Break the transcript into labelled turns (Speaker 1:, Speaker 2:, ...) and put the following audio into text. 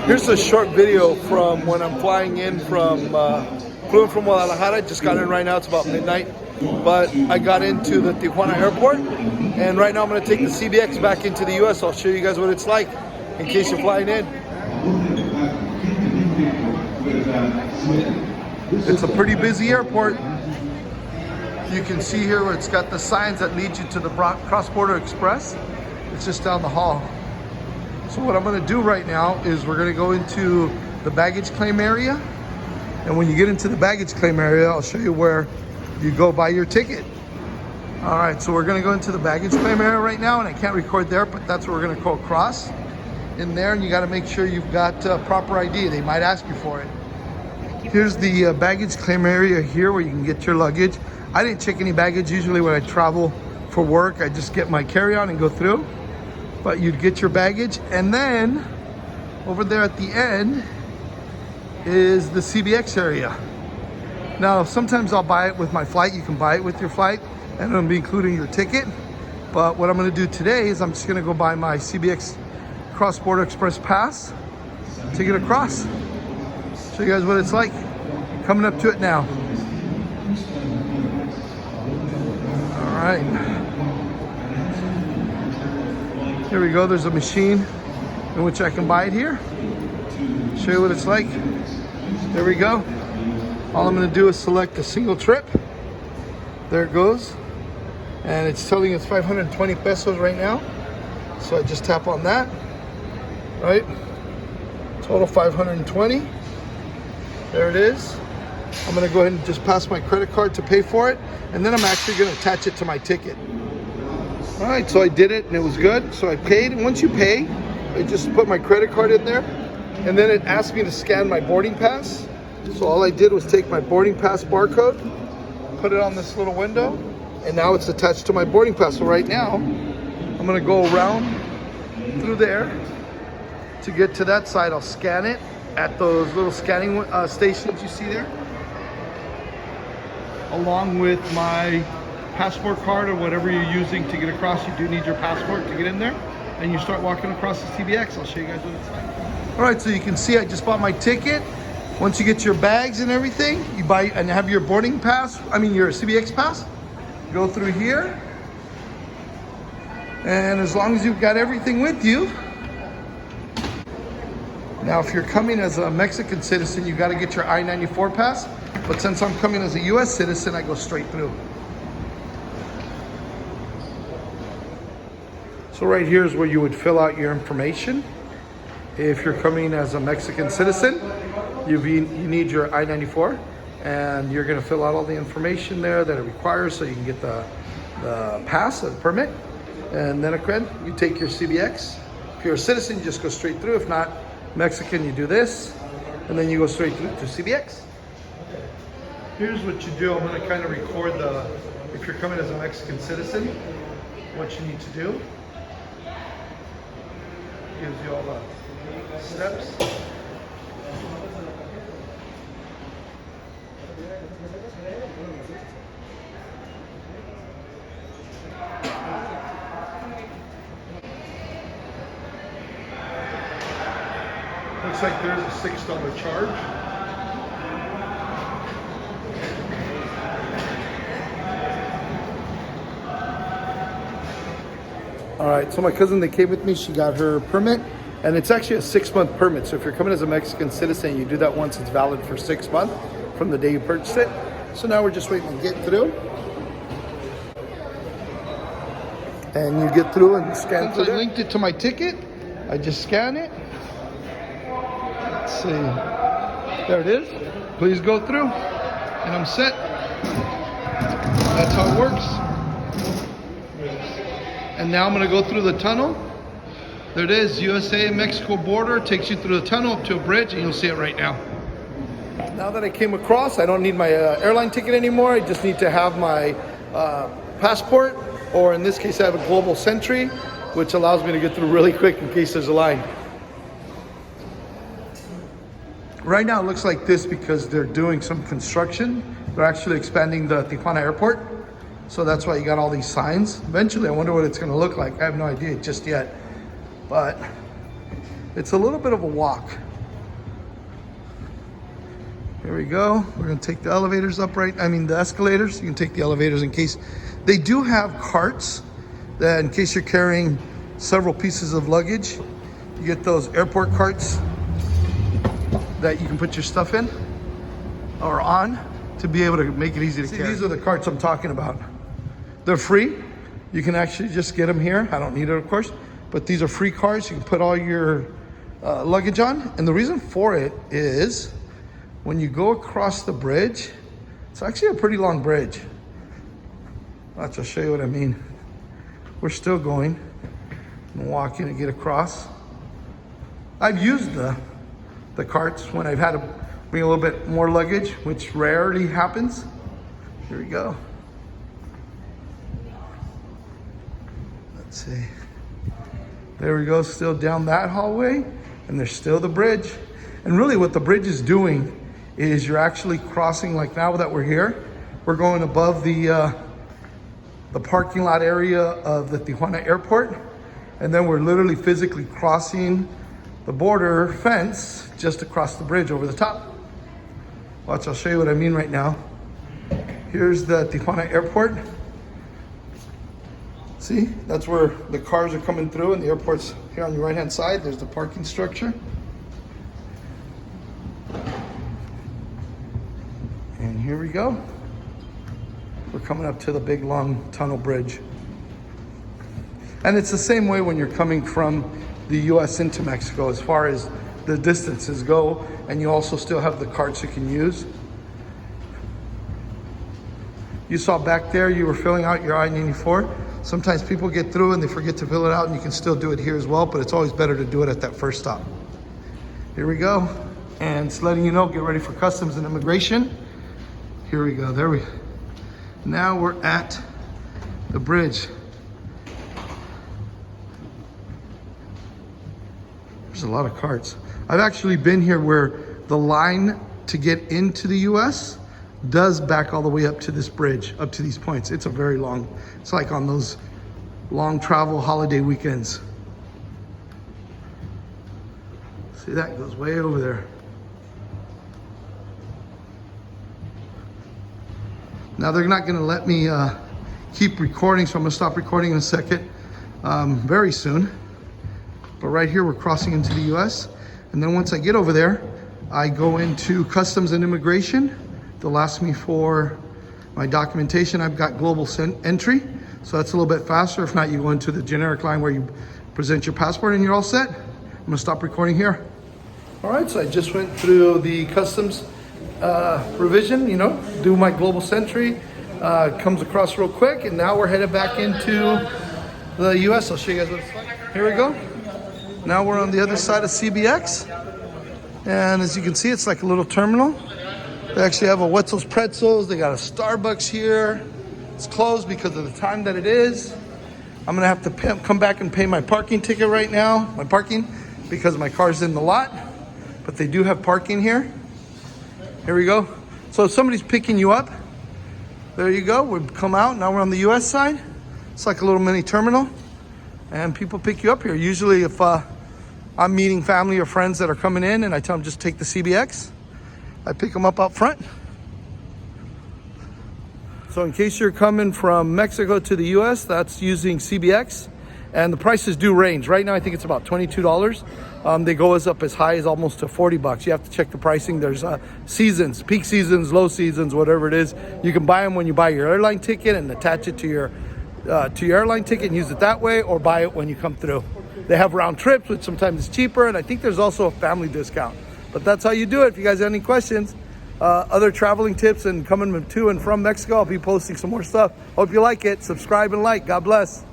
Speaker 1: Here's a short video from when I'm flying in from Guadalajara. Just got in right now, it's about midnight. But I got into the Tijuana Airport, and right now I'm gonna take the CBX back into the US. I'll show you guys what it's like in case you're flying in. It's a pretty busy airport. You can see here where it's got the signs that lead you to the Cross-Border Express. It's just down the hall. So what I'm gonna do right now is we're gonna go into the baggage claim area. And when you get into the baggage claim area, I'll show you where you go buy your ticket. All right, so we're gonna go into the baggage claim area right now, and I can't record there, but that's where we're gonna go across in there, and you gotta make sure you've got proper ID. They might ask you for it. Here's the baggage claim area here where you can get your luggage. I didn't check any baggage. Usually when I travel for work, I just get my carry-on and go through. But you'd get your baggage, and then over there at the end is the CBX area. Now, sometimes I'll buy it with my flight. You can buy it with your flight, and it'll be including your ticket. But what I'm gonna do today is I'm just gonna go buy my CBX Cross-Border Express pass to get across. Show you guys what it's like. Coming up to it now. All right. Here we go. There's a machine in which I can buy it here. Show you what it's like. There we go. All I'm going to do is select a single trip. There it goes. And it's telling it's 520 pesos right now. So I just tap on that. Right? Total 520. There it is. I'm going to go ahead and just pass my credit card to pay for it. And then I'm actually going to attach it to my ticket. All right, so I did it and it was good. So I paid, and once you pay, I just put my credit card in there, and then it asked me to scan my boarding pass. So all I did was take my boarding pass barcode, put it on this little window, and now it's attached to my boarding pass. So right now, I'm gonna go around through there to get to that side. I'll scan it at those little scanning stations you see there, along with my passport card or whatever you're using to get across. You do need your passport to get in there, and you start walking across the CBX. I'll show you guys what it's like. All right, so you can see I just bought my ticket. Once you get your bags and everything, you buy and have your boarding pass, your CBX pass, go through here. And as long as you've got everything with you. Now, if you're coming as a Mexican citizen, you got to get your I-94 pass. But since I'm coming as a US citizen, I go straight through. So right here is where you would fill out your information. If you're coming as a Mexican citizen, you need your I-94, and you're gonna fill out all the information there that it requires so you can get the pass, the permit. And then you take your CBX. If you're a citizen, you just go straight through. If not Mexican, you do this, and then you go straight through to CBX. Here's what you do. I'm gonna kind of record if you're coming as a Mexican citizen, what you need to do. Gives you all the steps. Looks like there's a $6 charge. All right, so my cousin that came with me, she got her permit, and it's actually a 6-month permit. So if you're coming as a Mexican citizen, you do that once, it's valid for 6 months from the day you purchased it. So now we're just waiting to get through. And you get through and scan through. I linked it to my ticket. I just scan it. Let's see. There it is. Please go through. And I'm set. That's how it works. And now I'm gonna go through the tunnel. There it is, USA-Mexico border. Takes you through the tunnel up to a bridge, and you'll see it right now. Now that I came across, I don't need my airline ticket anymore. I just need to have my passport, or in this case, I have a global Sentry, which allows me to get through really quick in case there's a line. Right now it looks like this because they're doing some construction. They're actually expanding the Tijuana Airport. So that's why you got all these signs. Eventually, I wonder what it's gonna look like. I have no idea just yet, but it's a little bit of a walk. Here we go. We're gonna take the elevators up the escalators. You can take the elevators in case. They do have carts that in case you're carrying several pieces of luggage, you get those airport carts that you can put your stuff in or on to be able to make it easy to carry. These are the carts I'm talking about. They're free. You can actually just get them here. I don't need it, of course, but these are free carts. You can put all your luggage on. And the reason for it is when you go across the bridge, it's actually a pretty long bridge. Watch, I'll show you what I mean. We're still going and walking to get across. I've used the carts when I've had to bring a little bit more luggage, which rarely happens. Here we go. Let's see. There we go, still down that hallway, and there's still the bridge. And really what the bridge is doing is you're actually crossing, like now that we're here, we're going above the parking lot area of the Tijuana Airport. And then we're literally physically crossing the border fence just across the bridge over the top. Watch, I'll show you what I mean right now. Here's the Tijuana Airport. See, that's where the cars are coming through, and the airport's here on the right-hand side. There's the parking structure. And here we go. We're coming up to the big, long tunnel bridge. And it's the same way when you're coming from the US into Mexico as far as the distances go, and you also still have the carts you can use. You saw back there, you were filling out your I-94. Sometimes people get through and they forget to fill it out, and you can still do it here as well, but it's always better to do it at that first stop. Here we go. And it's letting you know, get ready for customs and immigration. Here we go, there we go. Now we're at the bridge. There's a lot of carts. I've actually been here where the line to get into the US does back all the way up to this bridge, up to these points. It's a very long, it's like on those long travel holiday weekends. See, that goes way over there. Now they're not gonna let me keep recording, so I'm gonna stop recording in a second, very soon. But right here, we're crossing into the US. And then once I get over there, I go into customs and immigration. They'll ask me for my documentation. I've got global entry, so that's a little bit faster. If not, you go into the generic line where you present your passport and you're all set. I'm gonna stop recording here. All right, so I just went through the customs revision, do my global entry. Comes across real quick, and now we're headed back into the US. I'll show you guys what it's like. Here we go. Now we're on the other side of CBX. And as you can see, it's like a little terminal. They actually have a Wetzel's Pretzels. They got a Starbucks here. It's closed because of the time that it is. I'm gonna have to come back and pay my parking ticket right now, because my car's in the lot. But they do have parking here. Here we go. So if somebody's picking you up, there you go. We've come out, now we're on the US side. It's like a little mini terminal. And people pick you up here. Usually if I'm meeting family or friends that are coming in and I tell them just take the CBX, I pick them up out front. So in case you're coming from Mexico to the US, that's using CBX. And the prices do range. Right now, I think it's about $22. They go up as high as almost to $40. You have to check the pricing. There's seasons, peak seasons, low seasons, whatever it is. You can buy them when you buy your airline ticket and attach it to your airline ticket and use it that way, or buy it when you come through. They have round trips, which sometimes is cheaper, and I think there's also a family discount. But that's how you do it. If you guys have any questions, other traveling tips and coming to and from Mexico, I'll be posting some more stuff. Hope you like it. Subscribe and like. God bless.